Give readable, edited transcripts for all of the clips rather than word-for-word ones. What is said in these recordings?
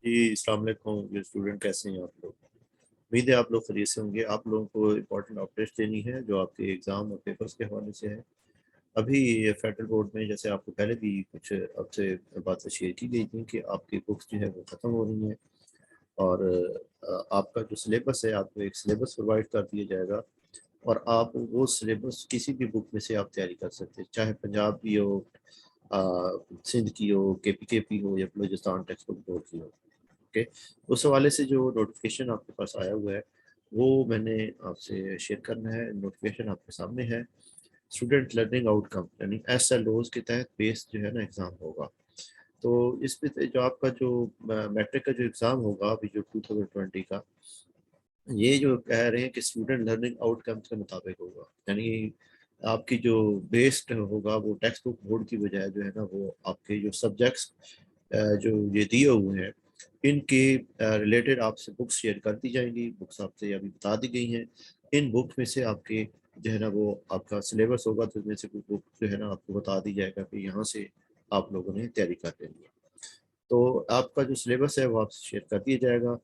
جی السلام علیکم یہ اسٹوڈنٹ کیسے ہیں آپ لوگ؟ امید ہے آپ لوگ خیریت سے ہوں گے۔ آپ لوگوں کو امپورٹنٹ اپڈیٹس دینی ہے جو آپ کے ایگزام اور پیپرز کے حوالے سے ہے۔ ابھی فیڈرل بورڈ میں جیسے آپ کو پہلے بھی کچھ اب سے باتیں شیئر کی گئی تھیں کہ آپ کی بکس جو ہے وہ ختم ہو رہی ہیں، اور آپ کا جو سلیبس ہے آپ کو ایک سلیبس پرووائڈ کر دیا جائے گا، اور آپ وہ سلیبس کسی بھی بک میں سے آپ تیاری کر سکتے ہیں، چاہے پنجاب کی ہو، سندھ کی ہو، کے پی ہو، یا بلوچستان ٹیکسٹ بک بورڈ کی ہو۔ اوکے، اس حوالے سے جو نوٹیفیکیشن آپ کے پاس آیا ہوا ہے وہ میں نے آپ سے شیئر کرنا ہے۔ نوٹیفیکیشن آپ کے سامنے ہے۔ اسٹوڈنٹ لرننگ آؤٹ کم یعنی ایس ایل اوز کے تحت بیس جو ہے نا ایگزام ہوگا۔ تو اس پہ جو آپ کا جو میٹرک کا جو ایگزام ہوگا ابھی جو 2020 کا، یہ جو کہہ رہے ہیں کہ اسٹوڈنٹ لرننگ آؤٹ کمس کے مطابق ہوگا، یعنی آپ کی جو بیسڈ ہوگا وہ ٹیکسٹ بک بورڈ کی بجائے جو ہے نا وہ آپ کے جو سبجیکٹس جو یہ دیے ہوئے ہیں ان کے ریلیٹڈ آپ سے بکس شیئر کر دی جائیں گی۔ بکس آپ سے ابھی بتا دی گئی ہیں، ان بک میں سے آپ کے جو ہے نا وہ آپ کا سلیبس ہوگا، تو اس میں سے کوئی بک جو ہے نا آپ کو بتا دی جائے گا کہ یہاں سے آپ لوگوں نے تیاری کر لینی ہے۔ تو آپ کا جو سلیبس ہے وہ آپ سے شیئر کر دیا جائے گا،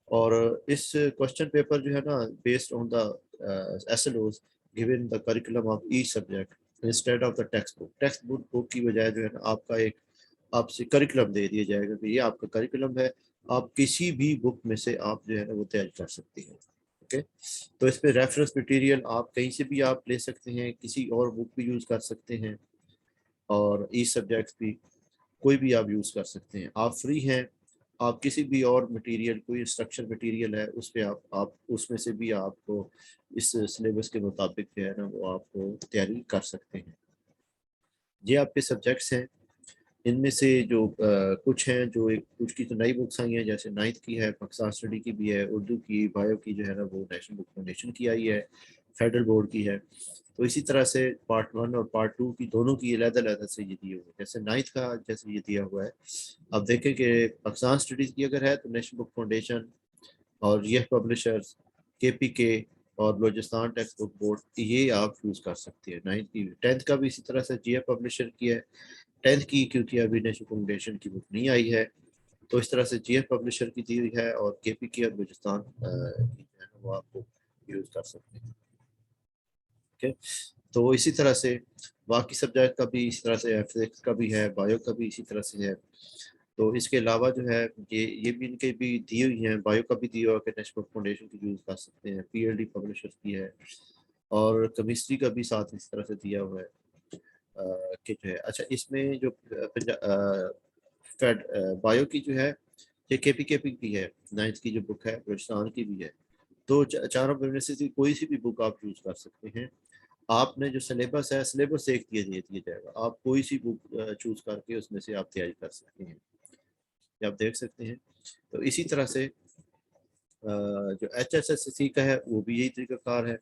اور اس کوشچن پیپر جو ہے نا based on the S L Os given the curriculum of each subject instead of the textbook کی بجائے جو ہے نا آپ کا ایک آپ سے کریکولم دے دیا جائے گا کہ یہ آپ کا کریکولم ہے، آپ کسی بھی بک میں سے آپ جو ہے نا وہ تیاری کر سکتے ہیں۔ اوکے، تو اس پہ ریفرنس مٹیریل آپ کہیں سے بھی آپ لے سکتے ہیں، کسی اور بک بھی یوز کر سکتے ہیں، اور ای سبجیکٹس بھی کوئی بھی آپ یوز کر سکتے ہیں، آپ فری ہیں۔ آپ کسی بھی اور مٹیریل کوئی انسٹرکشن مٹیریل ہے اس پہ آپ اس میں سے بھی آپ کو اس سلیبس کے مطابق جو ہے نا وہ آپ کو تیاری کر سکتے ہیں۔ یہ آپ کے سبجیکٹس ہیں، ان میں سے جو کچھ ہیں جو کچھ کی تو نئی بکس آئی ہیں، جیسے 9th کی ہے، پاکستان اسٹڈی کی بھی ہے، اردو کی، بایو کی جو ہے نا وہ نیشنل بک فاؤنڈیشن کی آئی ہے، فیڈرل بورڈ کی ہے۔ تو اسی طرح سے پارٹ 1 اور پارٹ 2 کی دونوں کی علیحدہ علیحدہ سے یہ دیے ہوئے ہیں۔ جیسے 9th کا جیسے یہ دیا ہوا ہے، اب دیکھیں کہ پاکستان اسٹڈیز کی اگر ہے تو نیشنل بک فاؤنڈیشن اور یہ پبلشرز، کے اور بلوچستان ٹیکسٹ بک بورڈ، یہ آپ یوز کر سکتے ہیں 9th کی۔ 10th کا بھی اسی طرح سے جی ایف پبلشر کی ہے، 10th کی کیونکہ ابھی نیشنل فاؤنڈیشن کی بک نہیں آئی ہے تو اس طرح سے جی ایف پبلشر کی دی ہوئی ہے، اور کے پی کی اور بلوچستان کی جو ہے نا وہ آپ کو یوز کر سکتے ہیں۔ اوکے، تو اسی طرح سے باقی سبجیکٹ کا بھی اسی طرح سے، فزکس کا بھی ہے، بایو کا بھی اسی طرح سے ہے۔ تو اس کے علاوہ جو ہے یہ بھی ان کے بھی دی ہوئی ہیں، بایو کا بھی دیا ہوا کہ نیشنل بک فاؤنڈیشن کی یوز کر سکتے ہیں، پی ایل ڈی پبلشر کی ہے، اور کیمسٹری کا بھی ساتھ اس طرح سے دیا ہوا ہے کہ جو ہے اچھا اس میں جو بایو کی جو ہے یہ کے پی کی ہے، 9th کی جو بک ہے بلوچستان کی بھی ہے۔ تو چاروں میں سے کوئی سی بھی بک آپ یوز کر سکتے ہیں۔ آپ نے جو سلیبس ہے سلیبس ایک دیا جائے گا، آپ کوئی سی بک چوز کر کے اس میں سے آپ تیاری کر سکتے ہیں، یہ آپ دیکھ سکتے ہیں۔ تو اسی طرح سے جو ایچ ایس ایس سی کا ہے وہ بھی یہی طریقہ کار ہے،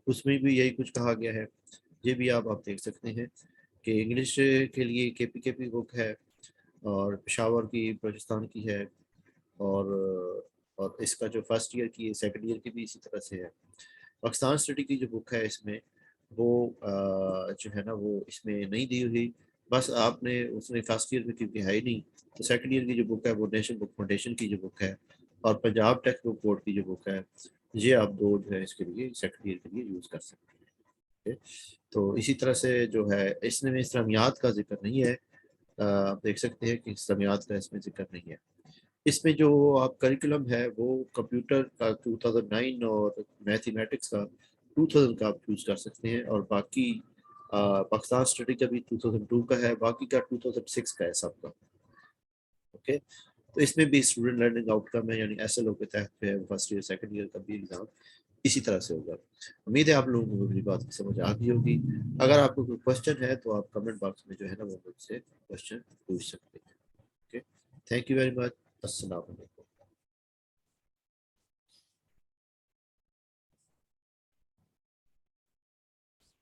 اس میں بھی یہی کچھ کہا گیا ہے، یہ بھی آپ دیکھ سکتے ہیں کہ انگلش کے لیے کے پی بک ہے، اور پشاور کی بلوچستان کی ہے، اور اس کا جو فرسٹ ایئر کی سیکنڈ ایئر کی بھی اسی طرح سے ہے۔ پاکستان اسٹڈی کی جو بک ہے اس میں وہ جو ہے نا وہ اس میں نہیں دی ہوئی، بس آپ نے اس میں فرسٹ ایئر میں کیونکہ ہے ہی نہیں، تو سیکنڈ ایئر کی جو بک ہے وہ نیشنل بک فاؤنڈیشن کی جو بک ہے، اور پنجاب ٹیکسٹ بک بورڈ کی جو بک ہے، یہ آپ دو جو ہے اس کے لیے سیکنڈ ایئر کے لیے یوز کر سکتے ہیں۔ تو اسی طرح سے جو ہے اس میں اسلامیات کا ذکر نہیں ہے، آپ دیکھ سکتے ہیں کہ اسلامیات کا اس میں ذکر نہیں ہے۔ اس میں جو آپ کریکولم ہے وہ کمپیوٹر کا 2009 اور میتھمیٹکس کا 2000 کا آپ یوز کر سکتے ہیں، اور باقی پاکستان اسٹڈی کا بھی 2002 کا ہے، باقی کا 2006 کا ہے سب کا۔ اوکے، تو اس میں بھی اسٹوڈنٹ لرننگ آؤٹ کم ہے، یعنی ایس ایل او کے تحت ہے، فرسٹ ایئر سیکنڈ ایئر کا بھی ایگزام اسی طرح سے ہوگا۔ امید ہے آپ لوگوں کو میری بات کی سمجھ آ گئی ہوگی۔ اگر آپ کو کوئی کوشچن ہے تو آپ کمنٹ باکس میں جو ہے نا وہ مجھ سے کوشچن پوچھ سکتے ہیں۔ Okay, thank you very much, السلام علیکم۔